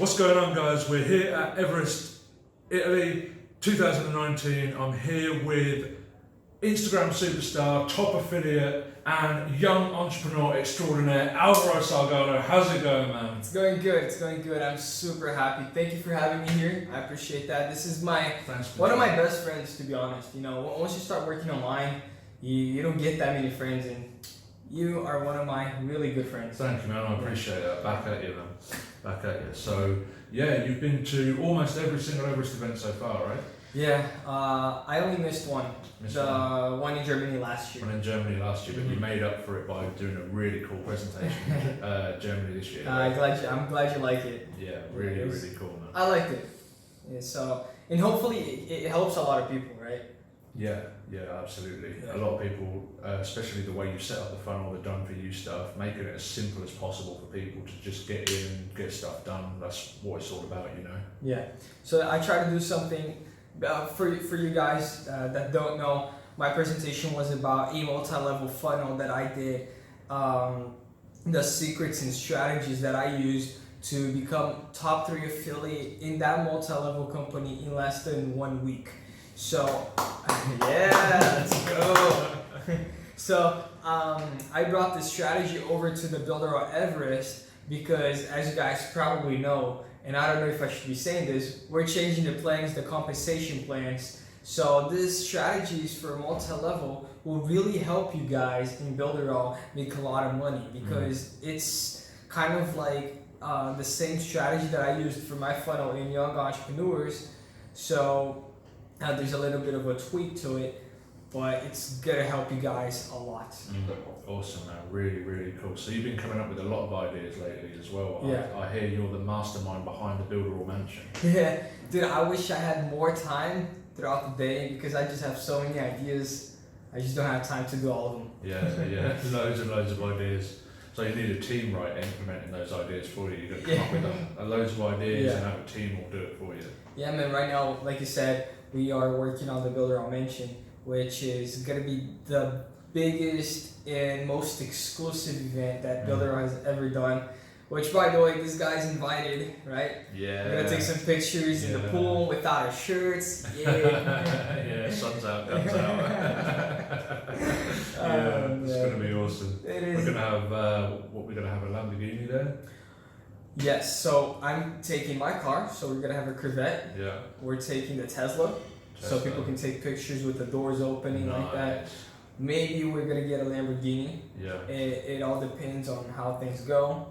What's going on, guys? We're here at Everest, Italy, 2019. I'm here with Instagram superstar, top affiliate, and young entrepreneur extraordinaire, Alvaro Salgado. How's it going, man? It's going good. It's going good. I'm super happy. Thank you for having me here. I appreciate that. This is one of my best friends, to be honest. You know, once you start working online, you don't get that many friends, and you are one of my really good friends. Thank you, man. I appreciate that. Back at you, man. Back at you. So, yeah, you've been to almost every single Everest event so far, right? Yeah, I only missed one. One in Germany last year. One in Germany last year, but you made up for it by doing a really cool presentation in Germany this year. Right? I'm glad you like it. Yeah, really cool, man. I liked it. Yeah, so, and hopefully it helps a lot of people, right? Yeah, absolutely. Yeah. A lot of people, especially the way you set up the funnel, the done for you stuff, making it as simple as possible for people to just get in and get stuff done. That's what it's all about, you know? Yeah. So I try to do something for you guys that don't know. My presentation was about a multi-level funnel that I did, the secrets and strategies that I used to become top 3 affiliate in that multi-level company in less than 1 week. So, yeah, let's go. So, I brought this strategy over to the Builderall Everest because, as you guys probably know, and I don't know if I should be saying this, we're changing the plans, the compensation plans. So this strategies for multi-level will really help you guys in Builderall make a lot of money because it's kind of like the same strategy that I used for my funnel in young entrepreneurs. So there's a little bit of a tweak to it, but it's gonna help you guys a lot. Awesome, man. Really cool. So you've been coming up with a lot of ideas lately as well. Yeah. I hear you're the mastermind behind the Builderall Mansion. Yeah, dude, I wish I had more time throughout the day because I just have so many ideas. I just don't have time to do all of them. Yeah. Loads and loads of ideas. So you need a team, right, implementing those ideas for you. You've got to come up with loads of ideas and have a team will do it for you. Yeah, man, right now, like you said, we are working on the Builderall Mansion, which is going to be the biggest and most exclusive event that Builderall has ever done. Which, by the way, this guy's invited, right? Yeah. We're going to take some pictures in the pool without our shirts. Yeah. Yeah, sun's out, guns out. It's going to be awesome. It is. We're going to have, we're going to have a Lamborghini there? Yes, so I'm taking my car, so we're going to have a Corvette. Yeah. We're taking the Tesla. So people can take pictures with the doors opening like that. Maybe we're gonna get a Lamborghini. Yeah. It all depends on how things go.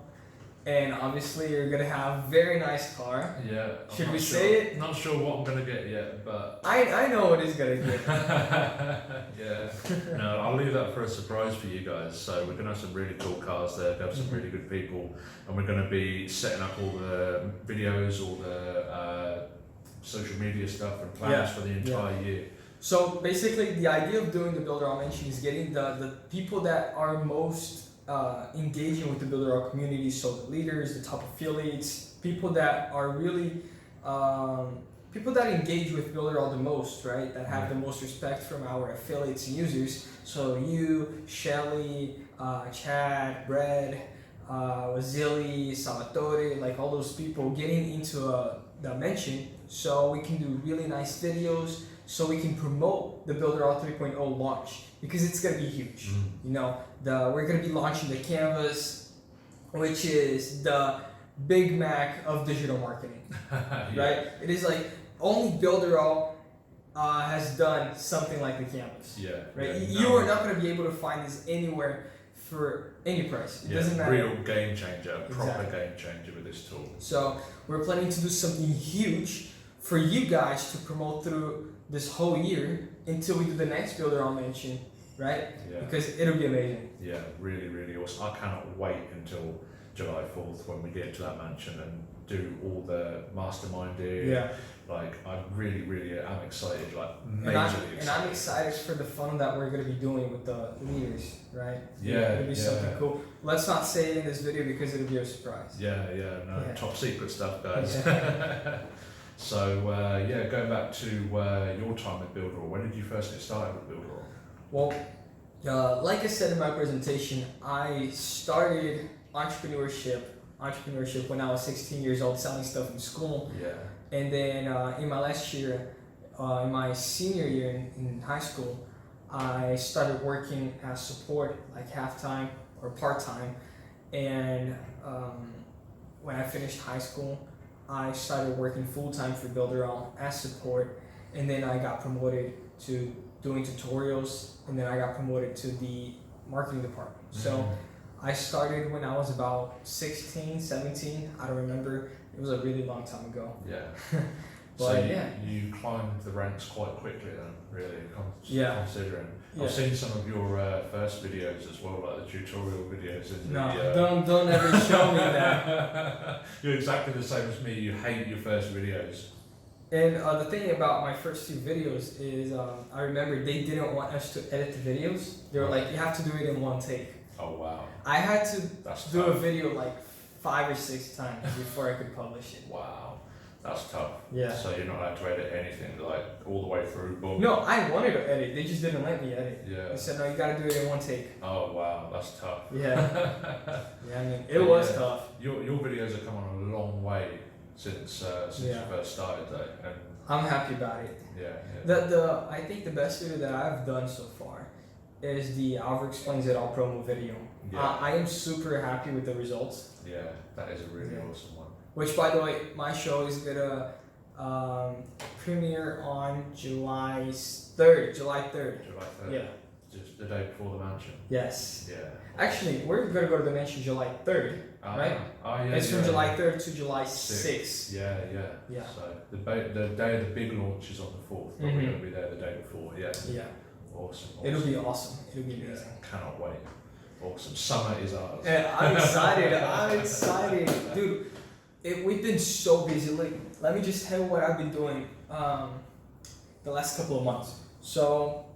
And obviously you're gonna have a very nice car. Yeah. Should we say it? Not sure what I'm gonna get yet, but I know what he's gonna get. Yeah. No, I'll leave that for a surprise for you guys. So we're gonna have some really cool cars there, have some really good people, and we're gonna be setting up all the videos, all the social media stuff and plans for the entire year. So basically the idea of doing the Builderall Mansion is getting the people that are most engaging with the Builderall community, so the leaders, the top affiliates, people that are really people that engage with Builderall the most, right? That have the most respect from our affiliates and users. So you, Shelly, Chad, Brad, Wazili, Salvatore, like all those people getting into the mention, so we can do really nice videos, so we can promote the Builderall 3.0 launch because it's gonna be huge. You know, we're gonna be launching the Canvas, which is the Big Mac of digital marketing, right? It is like only Builderall has done something like the Canvas. Right? You are not gonna be able to find this anywhere for any price. It doesn't matter. Real game changer, proper game changer with this tool. So we're planning to do something huge for you guys to promote through this whole year until we do the next Builderall Mansion, right? Yeah. Because it'll be amazing. Yeah, really awesome. I cannot wait until July 4th when we get to that mansion and do all the masterminding. Yeah. Like, I really am excited, like majorly excited. And I'm excited for the fun that we're going to be doing with the leaders, right? Yeah. It'll be something cool. Let's not say it in this video because it'll be a surprise. Top secret stuff, guys. So, going back to your time at Builderall, when did you first get started with Builderall? Well, like I said in my presentation, I started entrepreneurship entrepreneurship when I was 16 years old, selling stuff in school. Yeah. And then in my last year, in my senior year in high school, I started working as support, like half-time or part-time. And when I finished high school, I started working full-time for Builderall as support. And then I got promoted to doing tutorials, and then I got promoted to the marketing department. So I started when I was about 16, 17, I don't remember. It was a really long time ago. Yeah. But so yeah. you climbed the ranks quite quickly then, really, Yeah. considering. Yeah. I've seen some of your first videos as well, like the tutorial videos. Don't ever show me that. You're exactly the same as me. You hate your first videos. And the thing about my first two videos is I remember they didn't want us to edit the videos. They were like, you have to do it in one take. Oh, wow. I had to That's do tough. a video like 5 or 6 times before I could publish it. Wow. That's tough. Yeah. So you're not allowed to edit anything, like, all the way through, boom. No, I wanted to edit. They just didn't let me edit. Yeah. They said, no, you gotta do it in one take. Oh, wow. That's tough. Yeah. Yeah, I mean, it was tough. Your videos have come on a long way since you first started, though. And I'm happy about it. yeah. I think the best video that I've done so far is the Alvaro Explains It All promo video. Yeah. I am super happy with the results. Yeah, that is a really awesome one. Which, by the way, my show is gonna premiere on July 3rd. July 3rd. Yeah. Just the day before the mansion. Yes. Yeah. Actually, we're gonna go to the mansion July 3rd, right? Oh, yeah. It's from July 3rd to July 6th. Yeah. Yeah. So the day of the big launch is on the 4th, but we're gonna be there the day before. Yeah. Yeah. Awesome. It'll be awesome. It'll be amazing. Cannot wait. Awesome. Summer is ours. And I'm excited. I'm excited, dude. We've been so busy. Like, let me just tell you what I've been doing the last couple of months. So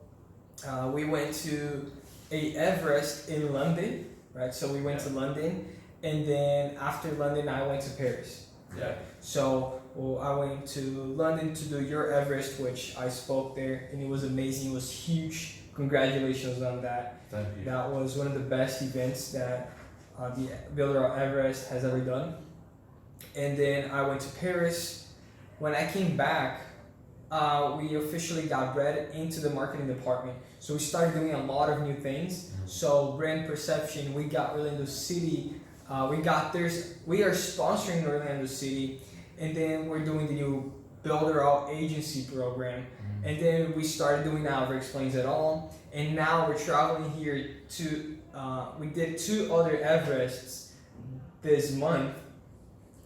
we went to Everest in London, right? So we went to London, and then after London, I went to Paris. Yeah. So I went to London to do your Everest, which I spoke there, and it was amazing. It was huge. Congratulations on that. Thank you. That was one of the best events that the Builderall Everest has ever done. And then I went to Paris. When I came back, we officially got bred into the marketing department. So we started doing a lot of new things. So brand perception, we got Orlando City. We are sponsoring Orlando City, and then we're doing the new Builderall agency program. And then we started doing Alvaro Explains It All. And now we're traveling here to, we did 2 other Everests this month.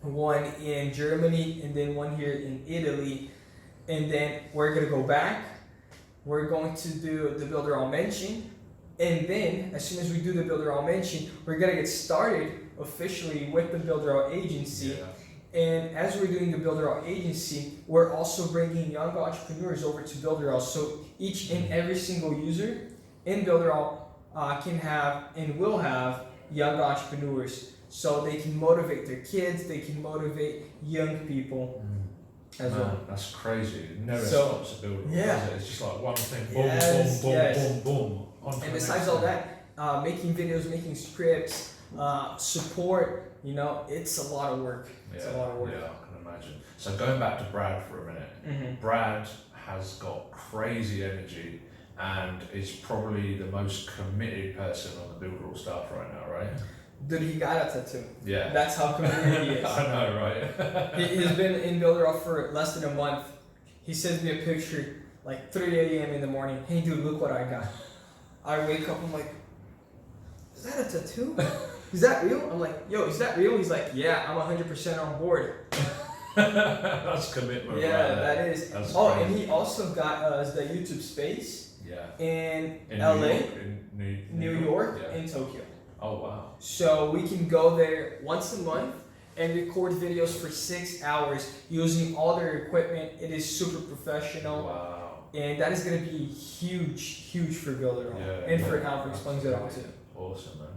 One in Germany and then one here in Italy. And then we're gonna go back. We're going to do the Builderall Mansion. And then as soon as we do the Builderall Mansion, we're gonna get started officially with the Builderall agency. Yeah. And as we're doing the Builderall agency, we're also bringing young entrepreneurs over to Builderall. So each and every single user in Builderall can have and will have young entrepreneurs. So they can motivate their kids, they can motivate young people as well. That's crazy. It never stops to build. Yeah. It's just like one thing, boom, Yes, boom, yes. boom, boom, boom. On to And the besides next all thing. that, making videos, making scripts, support, it's a lot of work. It's a lot of work. Yeah, I can imagine. So going back to Brad for a minute, Brad has got crazy energy and is probably the most committed person on the Builderall staff right now, right? Dude, he got a tattoo. Yeah. That's how committed he is. I know, right? He's been in Builderall for less than a month. He sends me a picture like 3 a.m. in the morning. Hey, dude, look what I got. I wake up, I'm like, is that a tattoo? Is that real? I'm like, yo, is that real? He's like, yeah, I'm 100% on board. That's commitment. Yeah, right there. that is. That's and crazy. he also got us the YouTube space in In LA, New York, in New York, yeah. and Tokyo. Oh wow. So we can go there once a month and record videos for 6 hours using all their equipment. It is super professional. Wow. And that is going to be huge for Builderall. Yeah, And for Alvaro Explains It All too. Awesome, man.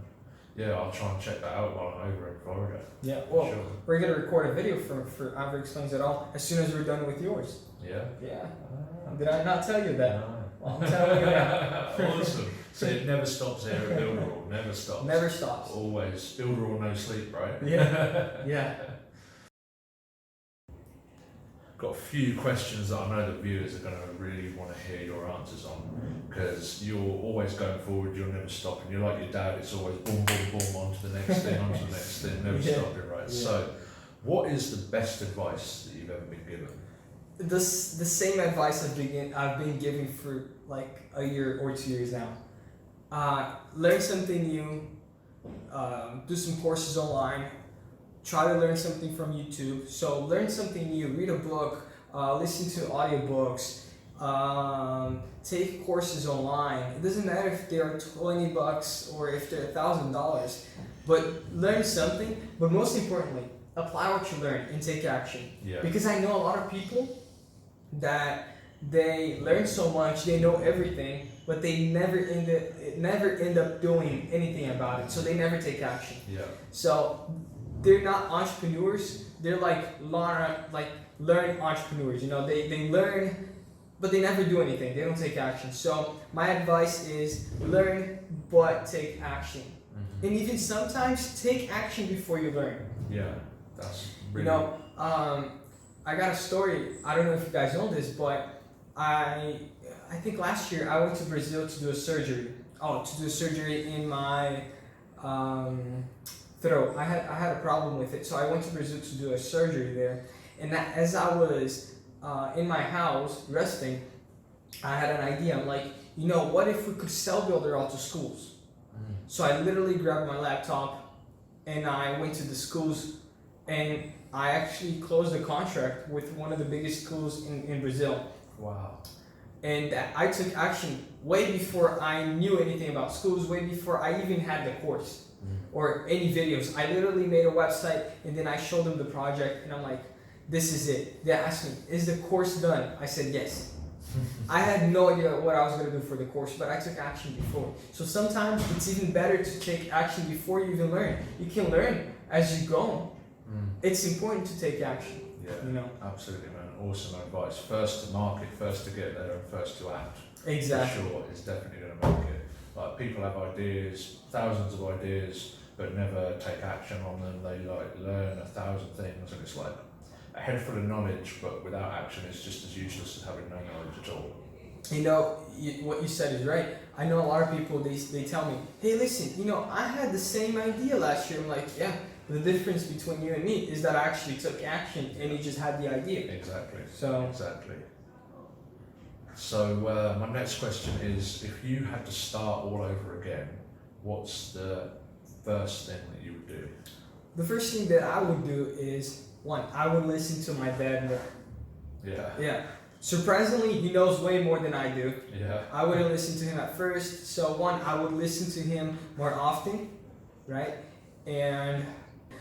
Yeah, I'll try and check that out while I'm over in Florida. Yeah, well, Sure. we're going to record a video for Alvaro Explains It All as soon as we're done with yours. Yeah. Yeah. Did I not tell you that? No. Well, I'm telling you now. Awesome. So it never stops here at Builderall, never stops. Never stops. Always. Builderall, no sleep, right? Yeah. Got a few questions that I know the viewers are going to really want to hear your answers on, because you're always going forward, you're never stopping. You're like your dad, it's always boom, boom, boom, on to the next thing, on to the next thing, never stopping, right? Yeah. So, what is the best advice that you've ever been given? The same advice I've been giving for like a year or 2 years now. Learn something new, do some courses online, try to learn something from YouTube. So learn something new, read a book, listen to audiobooks, take courses online. It doesn't matter if they are $20 or if they're $1,000, but learn something. But most importantly, apply what you learn and take action. Yeah. Because I know a lot of people that they learn so much, they know everything, but they never end up doing anything about it. So they never take action. Yeah. So they're not entrepreneurs. They're like learn entrepreneurs. You know, they learn, but they never do anything. They don't take action. So my advice is learn, but take action. Mm-hmm. And even sometimes take action before you learn. Yeah, that's really... You know, I got a story. I don't know if you guys know this, but I think last year I went to Brazil to do a surgery. To do a surgery in my throat. I had a problem with it, so I went to Brazil to do a surgery there. And that, as I was in my house resting, I had an idea. I'm like, you know, what if we could sell Builderall to schools? Mm. So I literally grabbed my laptop and I went to the schools, and I actually closed a contract with one of the biggest schools in Brazil. Wow. And I took action way before I knew anything about schools, way before I even had the course or any videos. I literally made a website, and then I showed them the project, and I'm like, this is it. They asked me, is the course done? I said yes. I had no idea what I was going to do for the course, but I took action before. So sometimes it's even better to take action before you even learn. You can learn as you go. It's important to take action. Yeah, you know? Absolutely, man. Awesome advice. First to market, first to get there, and first to act. Exactly. For sure, it's definitely going to make it. Like, people have ideas, thousands of ideas, but never take action on them. They like learn 1,000 things, and it's like a head full of knowledge, but without action, it's just as useless as having no knowledge at all. You know, what you said is right. I know a lot of people, they tell me, hey, listen, you know, I had the same idea last year. I'm like, yeah. The difference between you and me is that I actually took action and you just had the idea. Exactly. Exactly. So my next question is, if you had to start all over again, what's the first thing that you would do? The first thing that I would do is, one, I would listen to my dad more. Yeah. Surprisingly, he knows way more than I do. Yeah. I wouldn't listen to him at first. So one, I would listen to him more often, right? And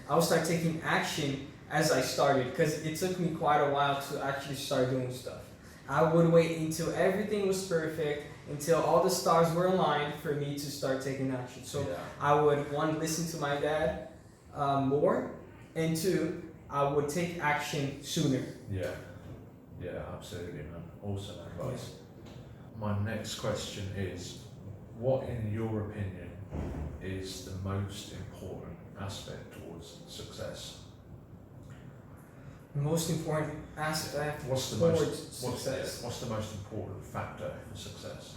I would start taking action as I started, because it took me quite a while to actually start doing stuff. I would wait until everything was perfect, until all the stars were aligned for me to start taking action. So I would, one, listen to my dad more, and two, I would take action sooner. Yeah, absolutely, man. Awesome advice. My next question is, what, in your opinion, is the most important aspect towards success? The most important aspect What's the most important factor for success?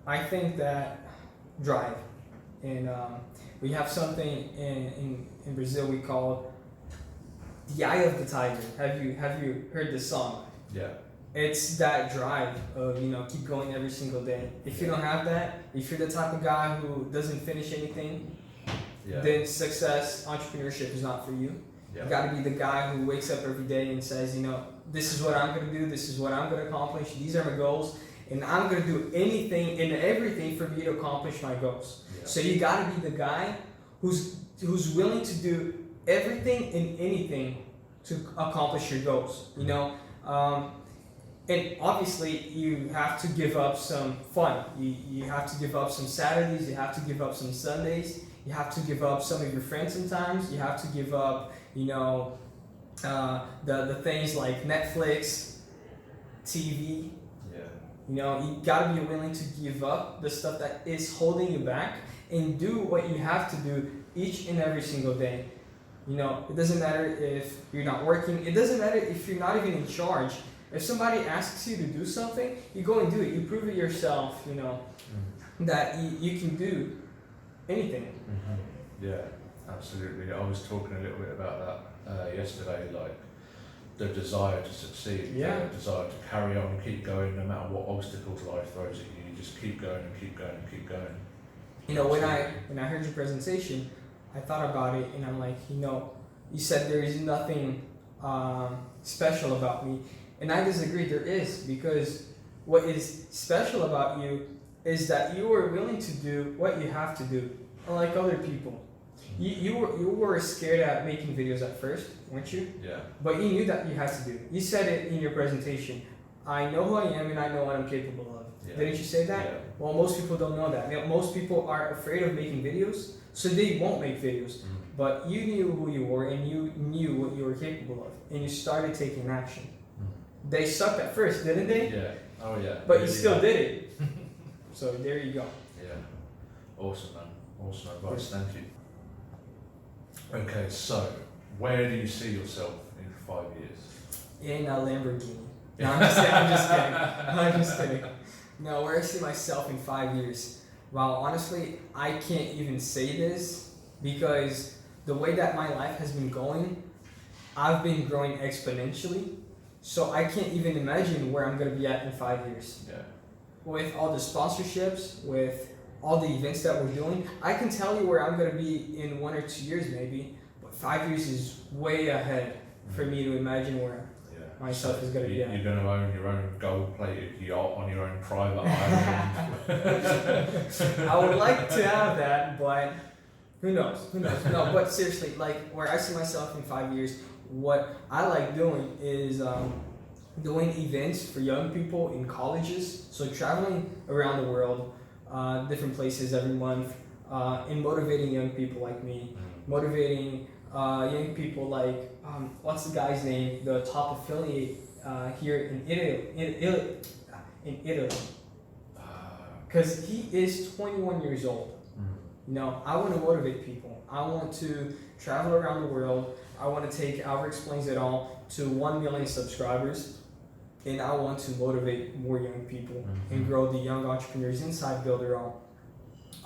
I think that drive. And we have something in Brazil we call the eye of the tiger. Have you heard this song? Yeah. It's that drive of, you know, keep going every single day. If you don't have that, if you're the type of guy who doesn't finish anything, then success, entrepreneurship is not for you. You got to be the guy who wakes up every day and says, you know, this is what I'm going to do, this is what I'm going to accomplish, these are my goals, and I'm going to do anything and everything for me to accomplish my goals. So you got to be the guy who's willing to do everything and anything to accomplish your goals, you know. And obviously you have to give up some fun. You have to give up some Saturdays, you have to give up some Sundays, you have to give up some of your friends sometimes, you have to give up, you know, the things like Netflix, TV. You know, you gotta be willing to give up the stuff that is holding you back and do what you have to do each and every single day. You know, it doesn't matter if you're not working. It doesn't matter if you're not even in charge. If somebody asks you to do something, you go and do it. You prove it yourself, you know, that you can do anything. Mm-hmm. Yeah, absolutely. I was talking a little bit about that yesterday, like the desire to succeed, the desire to carry on and keep going no matter what obstacles life throws at you. You just keep going and keep going and keep going. You know, when I heard your presentation, I thought about it and I'm like, you know, you said there is nothing special about me. And I disagree, there is, because what is special about you is that you were willing to do what you have to do, unlike other people. You were scared at making videos at first, weren't you? Yeah. But you knew that you had to do it. You said it in your presentation. I know who I am and I know what I'm capable of. Yeah. Didn't you say that? Yeah. Well, most people don't know that. You know, most people are afraid of making videos, so they won't make videos. But you knew who you were and you knew what you were capable of, and you started taking action. They sucked at first, didn't they? Yeah. Oh yeah. But you still did it. So there you go. Yeah. Awesome, man. Awesome advice. Thank you. Okay, so where do you see yourself in 5 years? In a Lamborghini. No, I'm just kidding. I'm just kidding. No, where I see myself in 5 years. Well, honestly, I can't even say this because the way that my life has been going, I've been growing exponentially. So I can't even imagine where I'm going to be at in 5 years. Yeah. With all the sponsorships, with all the events that we're doing, I can tell you where I'm going to be in 1 or 2 years maybe, but 5 years is way ahead for me to imagine where myself is going to be at. You're going to own your own gold-plated yacht on your own private island. I would like to have that, but who knows? Who knows? No, but seriously, like where I see myself in 5 years, what I like doing is doing events for young people in colleges. So traveling around the world, different places every month, and motivating young people like me, motivating young people like what's the guy's name? The top affiliate here in Italy, because he is 21 years old. You know, I want to motivate people. I want to travel around the world. I want to take Alvaro Explains It All to 1 million subscribers, and I want to motivate more young people and grow the young entrepreneurs inside Builderall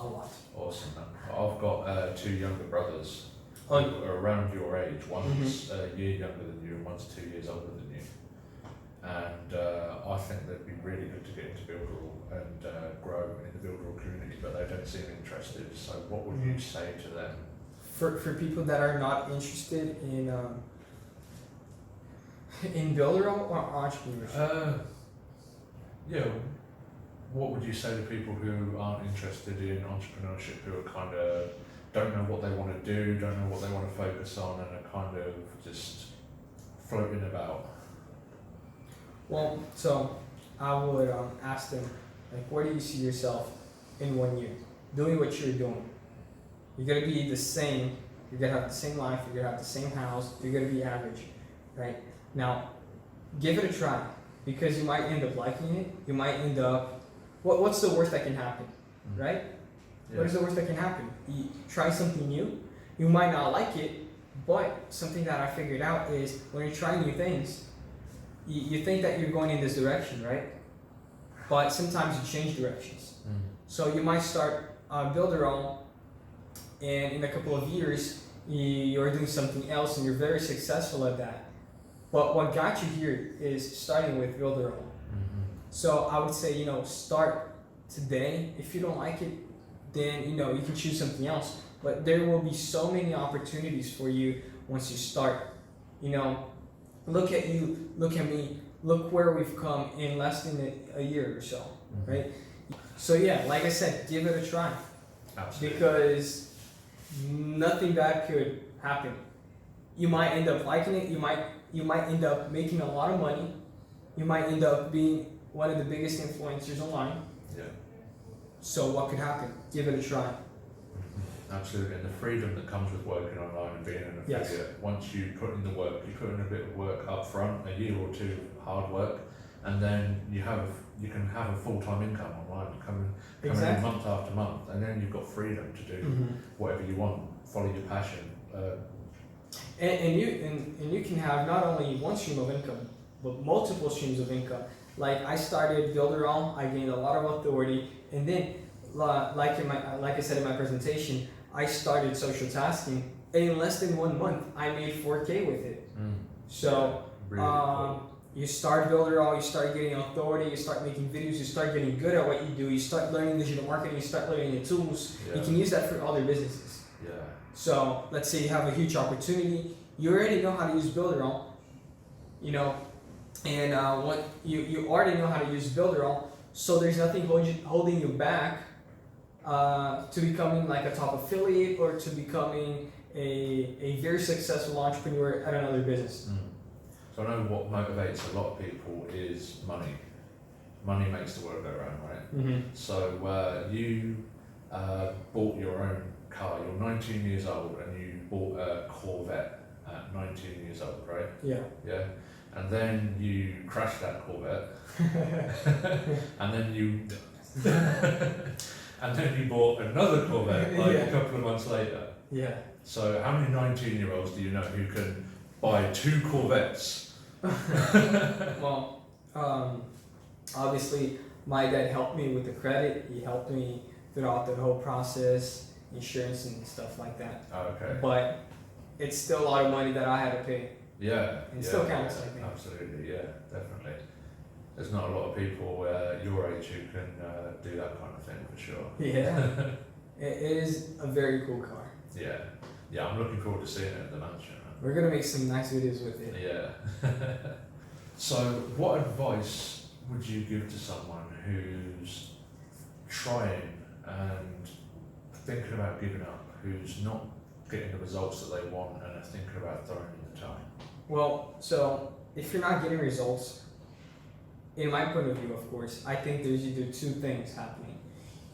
a lot. Awesome, man. I've got 2 younger brothers who are around your age. One's a year younger than you and one's 2 years older than you. And I think they'd be really good to get into Builderall and grow in the Builderall community, but they don't seem interested. So what would you say to them? For people that are not interested in Builderall or entrepreneurship? Yeah. What would you say to people who aren't interested in entrepreneurship, who are kind of don't know what they want to do, don't know what they want to focus on, and are kind of just floating about? Well, so I would ask them, like, where do you see yourself in 1 year? Doing what you're doing. You're going to be the same. You're going to have the same life. You're going to have the same house. You're going to be average, right? Now, give it a try, because you might end up liking it. You might end up... What's the worst that can happen, right? Yeah. What is the worst that can happen? You try something new. You might not like it, but something that I figured out is when you try new things, you think that you're going in this direction, right? But sometimes you change directions. So you might start Builderall, and in a couple of years, you're doing something else and you're very successful at that. But what got you here is starting with Builderall. So I would say, start today. If you don't like it, then, you can choose something else. But there will be so many opportunities for you once you start. Look at you, look at me, look where we've come in less than a year or so, right? So yeah, like I said, give it a try. Absolutely. Because nothing bad could happen. You might end up liking it, you might end up making a lot of money, you might end up being one of the biggest influencers online. Yeah. So what could happen? Give it a try. Absolutely, and the freedom that comes with working online and being an affiliate, once you put in the work, you put in a bit of work up front, a year or two of hard work, and then you can have a full-time income online coming Exactly. in month after month, and then you've got freedom to do whatever you want, follow your passion. And you can have not only one stream of income, but multiple streams of income. Like I started Builderall, I gained a lot of authority, and then like I said in my presentation, I started social tasking, and in less than 1 month, I made 4K with it. So Really cool. you start Builderall, you start getting authority, you start making videos, you start getting good at what you do, you start learning digital marketing, you start learning the tools. You can use that for other businesses. Yeah. So let's say you have a huge opportunity, you already know how to use Builderall, you know, and what you already know how to use Builderall, so there's nothing holding you back to becoming like a top affiliate or to becoming a very successful entrepreneur at another business. So I know what motivates a lot of people is money. Money makes the world go round, right? So you bought your own car. You're 19 years old and you bought a Corvette at 19 years old, right? Yeah. Yeah. And then you crashed that Corvette. and then you bought another Corvette like a couple of months later. Yeah. So how many 19-year-olds do you know who can buy 2 Corvettes? Well, obviously my dad helped me with the credit. He helped me throughout the whole process, insurance and stuff like that. Okay. But it's still a lot of money that I had to pay. Yeah. It still counts, I think. Absolutely, yeah, definitely. There's not a lot of people your age who can do that kind of thing for sure. Yeah. It is a very cool car. Yeah. Yeah, I'm looking forward to seeing it at the mansion. We're gonna make some nice videos with it. Yeah. So, what advice would you give to someone who's trying and thinking about giving up, who's not getting the results that they want and are thinking about throwing in the towel? Well, so if you're not getting results, in my point of view, of course, I think there's either 2 things happening.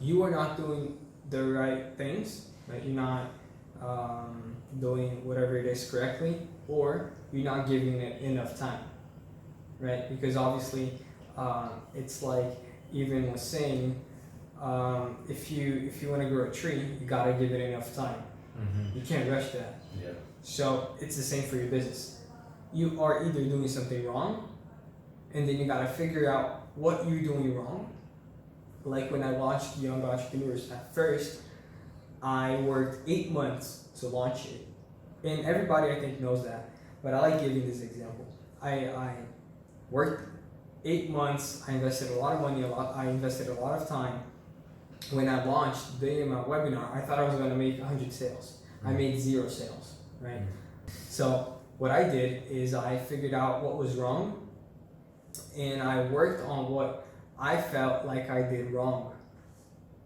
You are not doing the right things, right? You're not doing whatever it is correctly, or you're not giving it enough time, right? Because obviously, it's like even was saying, if you want to grow a tree, you gotta give it enough time. You can't rush that. Yeah. So it's the same for your business. You are either doing something wrong, and then you gotta figure out what you're doing wrong. Like when I launched Young Entrepreneurs, at first, I worked 8 months to launch it. And everybody I think knows that, but I like giving this example. I worked 8 months, I invested a lot of money, I invested a lot of time. When I launched the day of my webinar, I thought I was gonna make 100 sales. I made 0 sales, right? So what I did is I figured out what was wrong, and I worked on what I felt like I did wrong.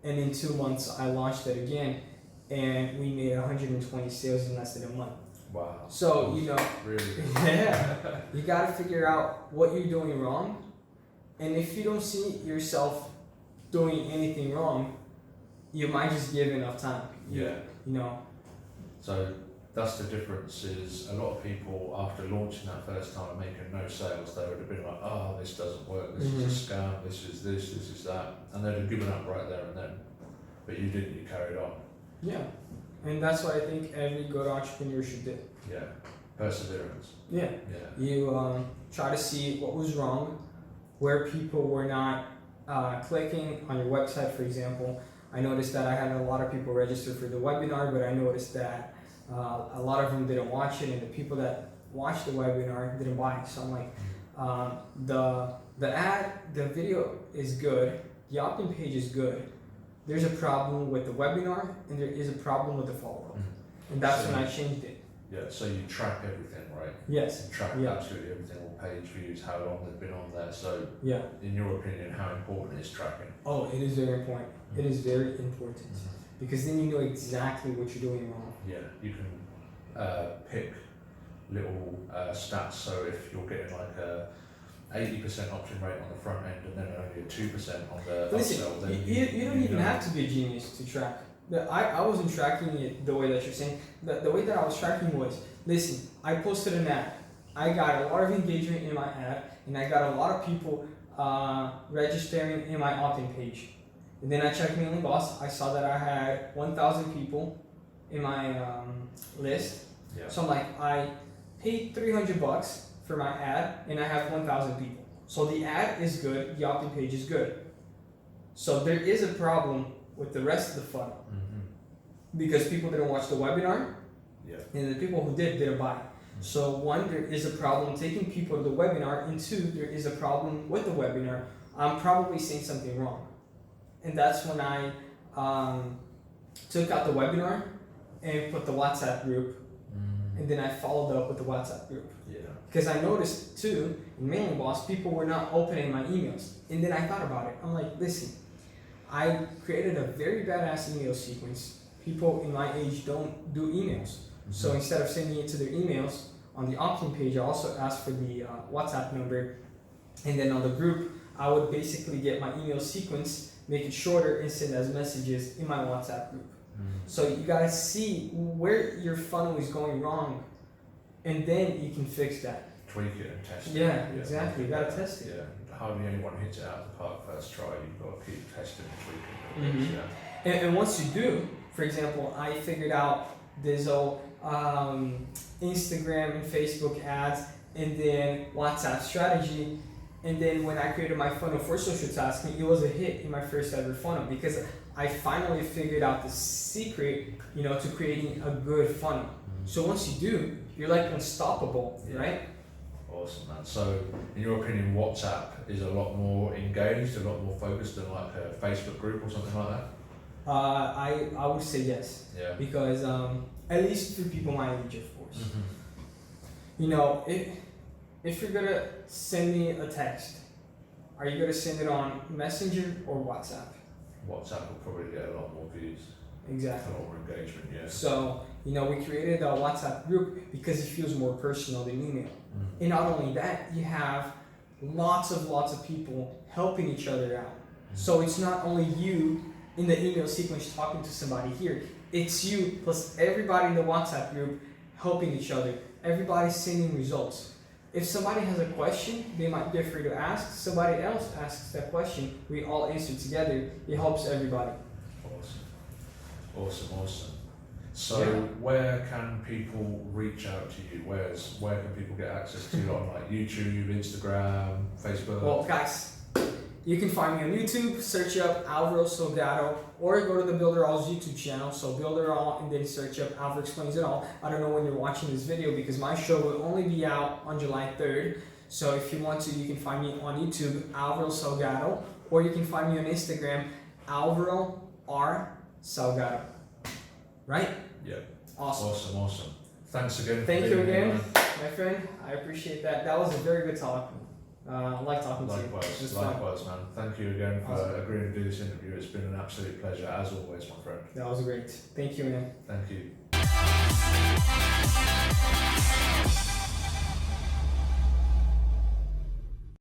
And in 2 months, I launched it again, and we made 120 sales in less than a month. Wow. So, you know, really yeah, you gotta figure out what you're doing wrong, and if you don't see yourself doing anything wrong, you might just give enough time. Yeah. You know. So that's the difference. Is a lot of people after launching that first time making no sales, they would have been like, "Oh, this doesn't work. This is a scam. This is this. This is that," and they'd have given up right there and then. But you didn't. You carried on. Yeah, and that's what I think every good entrepreneur should do. Yeah. Perseverance. Yeah. Yeah. You try to see what was wrong, where people were not clicking on your website, for example. I noticed that I had a lot of people register for the webinar, but I noticed that a lot of them didn't watch it, and the people that watched the webinar didn't buy it. So I'm like, the video is good, the opt-in page is good. There's a problem with the webinar, and there is a problem with the follow-up. And that's when I changed it. Yeah, so you track everything, right? Yes. You track Yeah. absolutely everything, all page views, how long they've been on there. So, Yeah. in your opinion, how important is tracking? Oh, it is very important. It is very important. Because then you know exactly what you're doing wrong. Yeah, you can pick little stats. So if you're getting like a 80% option rate on the front end and then only a 2% on the Listen, upsell, then you don't even know. have to be a genius to track. I wasn't tracking it the way that you're saying. The way that I was tracking was, listen, I posted an ad. I got a lot of engagement in my ad, and I got a lot of people registering in my opt-in page. And then I checked Mailing Boss. I saw that I had 1,000 people in my list. Yeah. So I'm like, I paid $300 for my ad, and I have 1,000 people. So the ad is good, the opt-in page is good. So there is a problem with the rest of the funnel because people didn't watch the webinar, and the people who didn't buy. So one, there is a problem taking people to the webinar, and two, there is a problem with the webinar. I'm probably saying something wrong. And that's when I took out the webinar and put the WhatsApp group, and then I followed up with the WhatsApp group. Yeah. Because I noticed too, in Mailing Boss, people were not opening my emails. And then I thought about it. I'm like, listen, I created a very badass email sequence. People in my age don't do emails. So instead of sending it to their emails, on the opt-in page, I also asked for the WhatsApp number. And then on the group, I would basically get my email sequence, make it shorter, and send as messages in my WhatsApp group. So you gotta see where your funnel is going wrong, and then you can fix that. Tweak it and test it. Yeah, exactly. You gotta test it. Yeah. Hardly anyone hits it out of the park first try. You've got to keep testing and tweaking. And once you do, for example, I figured out this whole Instagram and Facebook ads, and then WhatsApp strategy. And then when I created my funnel for social tasking, it was a hit in my first ever funnel because I finally figured out the secret, to creating a good funnel. So once you do, you're like unstoppable, right? Awesome, man. So, in your opinion, WhatsApp is a lot more engaged, a lot more focused than like a Facebook group or something like that? I would say yes. Yeah. Because at least for people my age, of course. If you're gonna send me a text, are you gonna send it on Messenger or WhatsApp? WhatsApp will probably get a lot more views. Exactly. A lot more engagement, yeah. So, we created a WhatsApp group because it feels more personal than email. And not only that, you have lots of people helping each other out. So it's not only you in the email sequence talking to somebody here, it's you plus everybody in the WhatsApp group helping each other. Everybody's sending results. If somebody has a question, they might be afraid to ask. Somebody else asks that question. We all answer together. It helps everybody. Awesome. So where can people reach out to you? Where can people get access to you on like YouTube, Instagram, Facebook? Well, guys, you can find me on YouTube. Search up Alvaro Salgado, or go to the Builderall's YouTube channel. So Builderall, and then search up Alvaro Explains It All. I don't know when you're watching this video because my show will only be out on July 3rd. So if you want to, you can find me on YouTube, Alvaro Salgado, or you can find me on Instagram, Alvaro R Salgado. Right? Yeah. Awesome. Thanks again. Thank you again, my friend. I appreciate that. That was a very good talk. I like talking to you. Likewise, man. Thank you again for agreeing to do this interview. It's been an absolute pleasure, as always, my friend. That was great. Thank you, man. Thank you.